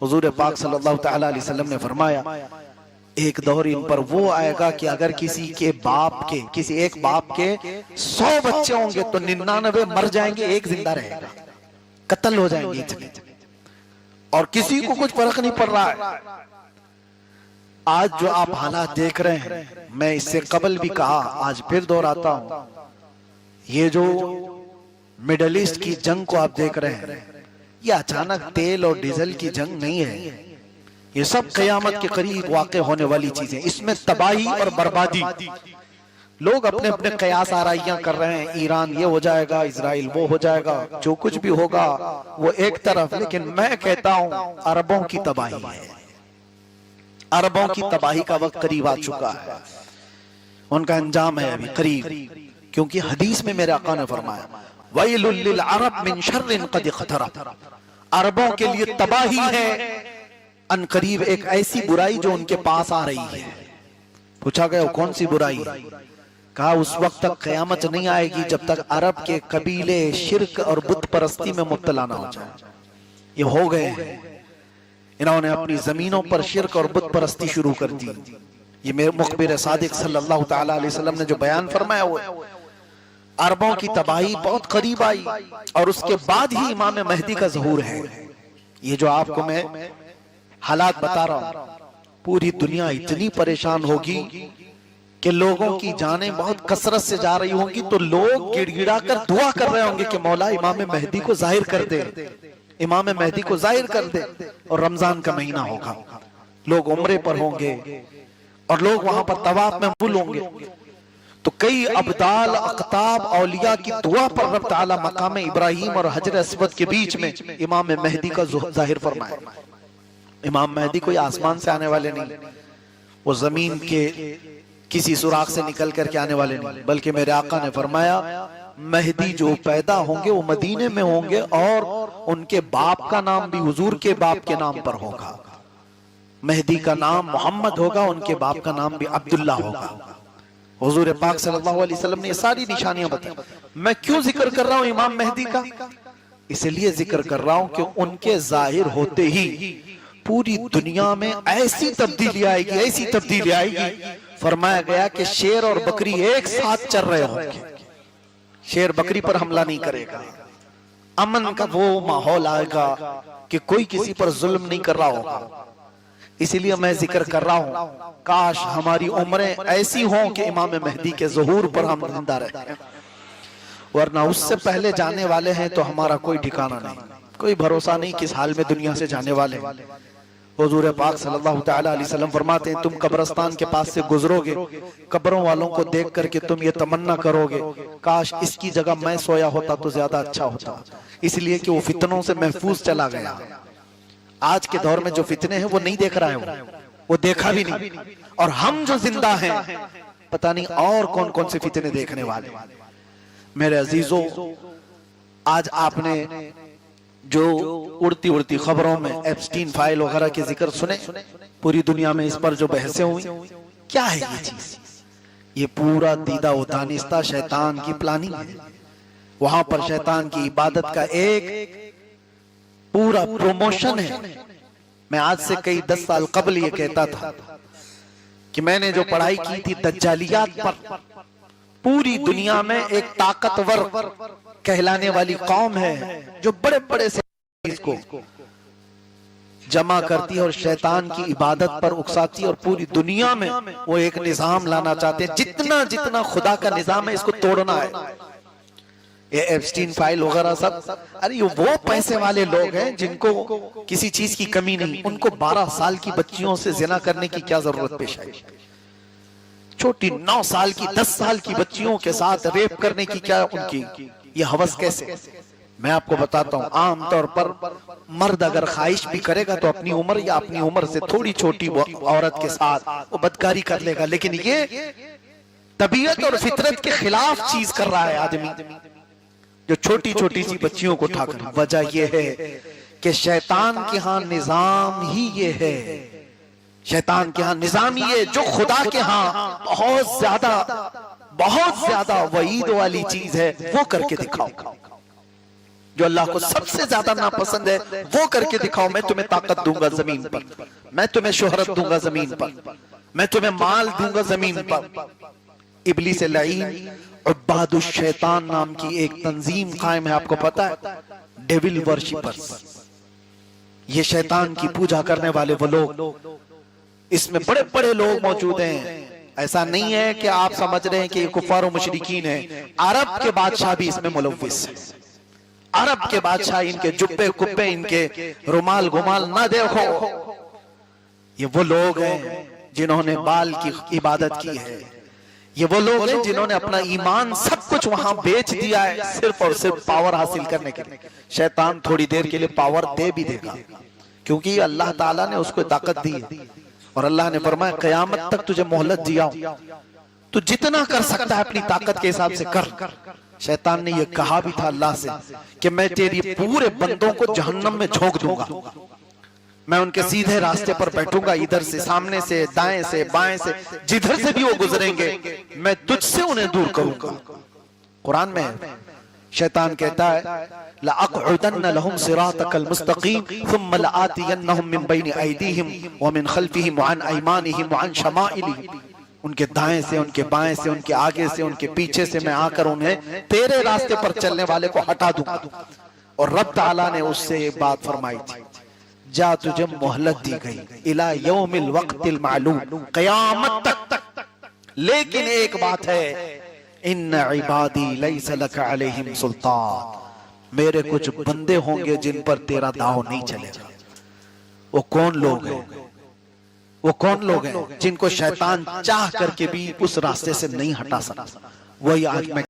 حضور پاک صلی اللہ تعالی علیہ وسلم نے فرمایا ایک دور ان پر وہ آئے گا کہ اگر کسی ایک باپ کے 100 بچے ہوں گے تو 99 مر جائیں گے، ایک زندہ رہے گا، قتل ہو جائیں گے اتنے، اور کسی کو کچھ فرق نہیں پڑ رہا ہے۔ آج جو آپ حالات دیکھ رہے ہیں، میں اس سے قبل بھی کہا، آج پھر دہراتا ہوں، یہ جو مڈل ایسٹ کی جنگ کو آپ دیکھ رہے ہیں، یہ اچانک تیل اور ڈیزل کی جنگ نہیں ہے، یہ سب قیامت کے قریب واقع ہونے والی چیزیں، اس میں تباہی اور بربادی۔ لوگ اپنے اپنے قیاس آرائیاں کر رہے ہیں، ایران یہ ہو جائے گا، اسرائیل وہ ہو جائے گا، جو کچھ بھی ہوگا وہ ایک طرف، لیکن میں کہتا ہوں عربوں کی تباہی ہے، عربوں کی تباہی کا وقت قریب آ چکا ہے، ان کا انجام ہے ابھی قریب، کیونکہ حدیث میں میرے آقا نے فرمایا وَيْلٌ لِلْعَرَبْ مِنْ شَرٍ قَدْ اقْتَرَبَ، عربوں کے لیے تباہی ہے، ان قریب ایک ایسی برائی جو ان کے پاس آ رہی ہے۔ پوچھا گیا وہ کون سی برائی ہے؟ کہا اس وقت تک قیامت نہیں آئے گی جب تک عرب کے قبیلے شرک اور بت پرستی میں مبتلا نہ ہو جائے۔ یہ ہو گئے ہیں، انہوں نے اپنی زمینوں پر شرک اور بت پرستی شروع کر دی۔ یہ میرے مخبر صادق صلی اللہ تعالی علیہ وسلم نے جو بیان فرمایا وہ عربوں کی تباہی بہت قریب آئی، اور اس کے بعد ہی امام مہدی کا ظہور ہے۔ یہ جو آپ کو میں حالات بتا رہا ہوں، پوری دنیا اتنی پریشان ہوگی کہ لوگوں کی جانیں بہت کثرت سے جا رہی ہوں گی، تو لوگ گڑ گڑا کر دعا کر رہے ہوں گے کہ مولا امام مہدی کو ظاہر کر دے، امام مہدی کو ظاہر کر دے۔ اور رمضان کا مہینہ ہوگا، لوگ عمرے پر ہوں گے اور لوگ وہاں پر طواف میں مقبول ہوں گے، تو کئی ابدال اقطاب اولیاء کی دعا پر رب تعالیٰ مقام ابراہیم اور حجر اسود کے بیچ میں امام مہدی کا ظاہر فرمائے۔ امام مہدی کوئی آسمان سے آنے والے نہیں، وہ زمین کے کسی سوراخ سے نکل کر کے آنے والے نہیں، بلکہ میرے آقا نے فرمایا مہدی جو پیدا ہوں گے وہ مدینے میں ہوں گے، اور ان کے باپ کا نام بھی حضور کے باپ کے نام پر ہوگا۔ مہدی کا نام محمد ہوگا، ان کے باپ کا نام بھی عبداللہ ہوگا۔ حضور پاک صلی اللہ علیہ وسلم نے یہ ساری نشانیاں بتائیں۔ میں کیوں ذکر کر رہا ہوں امام مہدی کا؟ اس لیے ذکر کر رہا ہوں کہ ان کے ظاہر ہوتے ہی پوری دنیا میں ایسی تبدیلی آئے گی، ایسی تبدیلی آئے گی۔ فرمایا گیا کہ شیر اور بکری ایک ساتھ چل رہے ہوں گے، شیر بکری پر حملہ نہیں کرے گا، امن کا وہ ماحول آئے گا کہ کوئی کسی پر ظلم نہیں کر رہا ہوگا۔ اسی لیے میں ذکر کر رہا ہوں کاش ہماری عمریں ایسی ہوں کہ امام مہدی کے ظہور پر ہم زندہ رہیں، ورنہ اس سے پہلے جانے والے ہیں تو ہمارا کوئی ٹھکانہ نہیں، کوئی بھروسہ نہیں کس حال میں دنیا سے جانے والے ہیں۔ حضور پاک صلی اللہ تعالی علیہ وسلم فرماتے ہیں تم قبرستان کے پاس سے گزرو گے، قبروں والوں کو دیکھ کر کے تم یہ تمنا کرو گے کاش اس کی جگہ میں سویا ہوتا تو زیادہ اچھا ہوتا، اس لیے کہ وہ فتنوں سے محفوظ چلا گیا۔ آج کے دور میں جو فتنے ہیں وہ نہیں دیکھ رہا ہے، وہ دیکھا بھی نہیں، اور ہم جو زندہ ہیں پتہ نہیں اور کون کون سے فتنے دیکھنے والے۔ میرے عزیزوں، آج آپ نے جو اڑتی اڑتی خبروں میں ایپسٹین فائل وغیرہ کے ذکر سنے، پوری دنیا میں اس پر جو بحثیں ہوئی، کیا ہے یہ چیز؟ یہ پورا دیدہ و دانستہ شیطان کی پلاننگ ہے۔ وہاں پر شیطان کی عبادت کا ایک پورا پروموشن ہے۔ میں آج سے کئی 10 سال قبل یہ کہتا تھا کہ میں نے جو پڑھائی کی تھی دجالیات پر، پوری دنیا میں ایک طاقتور کہلانے والی قوم ہے جو بڑے بڑے سے اس کو جمع کرتی ہے اور شیطان کی عبادت پر اکساتی ہے، اور پوری دنیا میں وہ ایک نظام لانا چاہتے ہیں، جتنا جتنا خدا کا نظام ہے اس کو توڑنا ہے۔ یہ ایپسٹین فائل وغیرہ سب، ارے وہ پیسے والے لوگ ہیں جن کو کسی چیز کی کمی نہیں، ان کو 12 سال کی بچیوں سے زنا کرنے کی کیا ضرورت پیش آئی؟ چھوٹی 9 سال کی 10 سال کی بچیوں کے ساتھ ریپ کرنے کی کیا ان کی یہ ہوس کیسے؟ میں آپ کو بتاتا ہوں، عام طور پر مرد اگر خواہش بھی کرے گا تو اپنی عمر یا اپنی عمر سے تھوڑی چھوٹی عورت کے ساتھ وہ بدکاری کر لے گا، لیکن یہ طبیعت اور فطرت کے خلاف چیز کر رہا ہے آدمی، جو چھوٹی چھوٹی سی بچیوں کو اٹھا کر۔ وجہ یہ ہے کہ شیطان کے ہاں نظام ہی یہ ہے، شیطان کے ہاں نظام ہی ہے جو خدا کے ہاں بہت زیادہ وعید والی چیز ہے وہ کر کے دکھاؤ۔ جو اللہ کو سب سے زیادہ ناپسند ہے وہ کر کے دکھاؤ، میں تمہیں طاقت دوں گا زمین پر، میں تمہیں شہرت دوں گا زمین پر، میں تمہیں مال دوں گا زمین پر۔ ابلیس لعین عباد الشیطان نام کی ایک تنظیم قائم ہے، آپ کو پتا ہے، ڈیول ورشپرز، یہ شیطان کی پوجا کرنے والے وہ لوگ، اس میں بڑے بڑے لوگ موجود ہیں۔ ایسا نہیں ہے کہ آپ سمجھ رہے ہیں کہ یہ کفار و مشرکین ہیں، عرب کے بادشاہ بھی اس میں ملوث ہیں۔ عرب کے بادشاہ، ان کے جبے کپے، ان کے رومال گمال نہ دیکھو، یہ وہ لوگ ہیں جنہوں نے بال کی عبادت کی ہے، یہ وہ لوگ ہیں جنہوں نے اپنا ایمان سب کچھ وہاں بیچ دیا ہے صرف اور صرف پاور حاصل کرنے کے لیے۔ شیطان تھوڑی دیر کے لیے پاور دے بھی دے گا، کیونکہ اللہ تعالیٰ نے اس کو طاقت دی ہے، اور اللہ نے فرمایا قیامت تک تجھے مہلت دیا ہوں، تو جتنا کر سکتا ہے اپنی طاقت کے حساب سے کر۔ شیطان نے یہ کہا بھی تھا اللہ سے کہ میں تیری پورے بندوں کو جہنم میں جھونک دوں گا، میں ان کے سیدھے راستے پر بیٹھوں گا، ادھر سے، سامنے سے، دائیں سے، بائیں سے، جدھر سے بھی وہ گزریں گے میں تجھ سے انہیں دور کروں گا۔ قرآن میں شیطان کہتا ہے لَأَقْعُدَنَّ لَهُمْ صِرَاطَكَ الْمُسْتَقِيمِ ثُمَّ لَآتِيَنَّهُمْ مِنْ بَيْنِ أَيْدِيهِمْ وَمِنْ خَلْفِهِمْ وَعَنْ أَيْمَانِهِمْ وَعَنْ شَمَائِلِهِمْ، ان کے دائیں سے، ان کے بائیں سے، ان کے آگے سے، ان کے پیچھے سے میں آ کر انہیں تیرے راستے پر چلنے والے کو ہٹا دوں گا۔ اور رب تعالیٰ نے اس سے ایک بات فرمائی تھی، جا تجھے مہلت دی گئی الى یوم الوقت المعلوم، قیامت تک، لیکن ایک بات ہے، ان عبادی لیس لک علیہم سلطان، میرے کچھ بندے ہوں گے جن پر تیرا داؤ نہیں چلے گا۔ وہ کون لوگ ہیں؟ وہ کون لوگ ہیں جن کو شیطان چاہ کر کے بھی اس راستے سے نہیں ہٹا سکتا؟ وہی آج میں